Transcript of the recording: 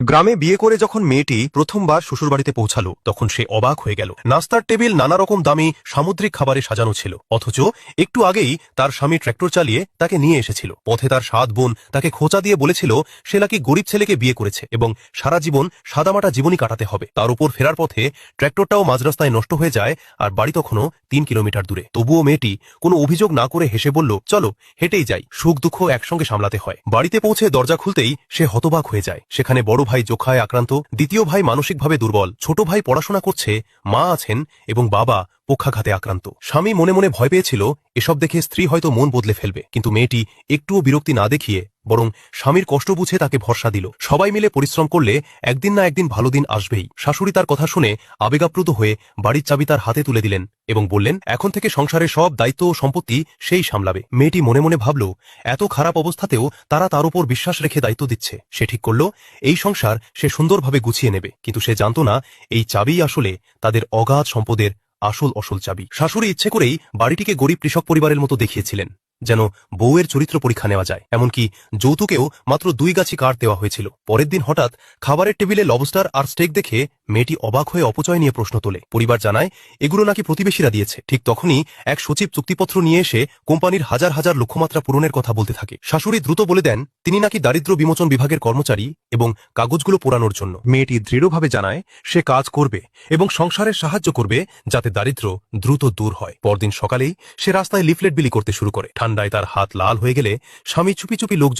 গ্রামে বিয়ে করে যখন মেয়েটি প্রথমবার শ্বশুরবাড়িতে পৌঁছালো তখন সে অবাক হয়ে গেল। নাস্তার টেবিল নানা রকম দামি সামুদ্রিক খাবারে সাজানো ছিল, অথচ একটু আগেই তার স্বামী ট্র্যাক্টর চালিয়ে তাকে নিয়ে এসেছিল। পথে তার ৭ বোন তাকে খোঁচা দিয়ে বলেছিল সে নাকি গরিব ছেলেকে বিয়ে করেছে এবং সারা জীবন সাদামাটা জীবনই কাটাতে হবে। তার উপর ফেরার পথে ট্র্যাক্টরটাও মাঝ রাস্তায় নষ্ট হয়ে যায়, আর বাড়ি তখনও ৩ কিলোমিটার দূরে। তবুও মেয়েটি কোনো অভিযোগ না করে হেসে বলল, চলো হেঁটেই যাই, সুখ দুঃখ একসঙ্গে সামলাতে হয়। বাড়িতে পৌঁছে দরজা খুলতেই সে হতবাক হয়ে যায়। সেখানে বড় ভাই যক্ষায় আক্রান্ত, দ্বিতীয় ভাই মানসিকভাবে দুর্বল, ছোট ভাই পড়াশোনা করছে, মা আছেন এবং বাবা পক্ষাঘাতে আক্রান্ত। স্বামী মনে মনে ভয় পেয়েছিল এসব দেখে স্ত্রী হয়তো মন বদলে ফেলবে, কিন্তু মেয়েটি একটুও বিরক্তি না দেখিয়ে বরং স্বামীর কষ্ট বুঝে তাকে ভরসা দিল। সবাই মিলে পরিশ্রম করলে একদিন না একদিন ভালো দিন আসবেই। শাশুড়ি তার কথা শুনে আবেগাপ্লুত হয়ে বাড়ির চাবি তার হাতে তুলে দিলেন এবং বললেন এখন থেকে সংসারের সব দায়িত্ব ও সম্পত্তি সেই সামলাবে। মেয়েটি মনে মনে ভাবল এত খারাপ অবস্থাতেও তারা তার উপর বিশ্বাস রেখে দায়িত্ব দিচ্ছে। সে ঠিক করল এই সংসার সে সুন্দরভাবে গুছিয়ে নেবে, কিন্তু সে জানত না এই চাবিই আসলে তাদের অগাধ সম্পদের আসল চাবি। শাশুড়ি ইচ্ছে করেই বাড়িটিকে গরিব কৃষক পরিবারের মতো দেখিয়েছিলেন, যেন বউয়ের চরিত্র পরীক্ষা নেওয়া যায়। এমনকি যৌতুকেও মাত্র 2 গাছি কাঠ দেওয়া হয়েছিল। পরের দিন হঠাৎ খাবারের টেবিলে লবস্টার আর স্টেক দেখে মেয়েটি অবাক হয়ে অপচয় নিয়ে প্রশ্ন তোলে। পরিবার জানায় এগুলো নাকি প্রতিবেশীরা দিয়েছে। ঠিক তখনই এক সচিব চুক্তিপত্র নিয়ে এসে কোম্পানির হাজার হাজার লক্ষ্যমাত্রা পূরণের কথা বলতে থাকে। শাশুড়ি দ্রুত বলে দেন তিনি নাকি দারিদ্র্য বিমোচন বিভাগের কর্মচারী এবং কাগজগুলো পোড়ানোর জন্য। মেয়েটি দৃঢ়ভাবে জানায় সে কাজ করবে এবং সংসারে সাহায্য করবে যাতে দারিদ্র্য দ্রুত দূর হয়। পরদিন সকালেই সে রাস্তায় লিফলেট বিলি করতে শুরু করে। ঠান্ডায় তার হাত লাল হয়ে গেলে স্বামী চুপি চুপি লোকজন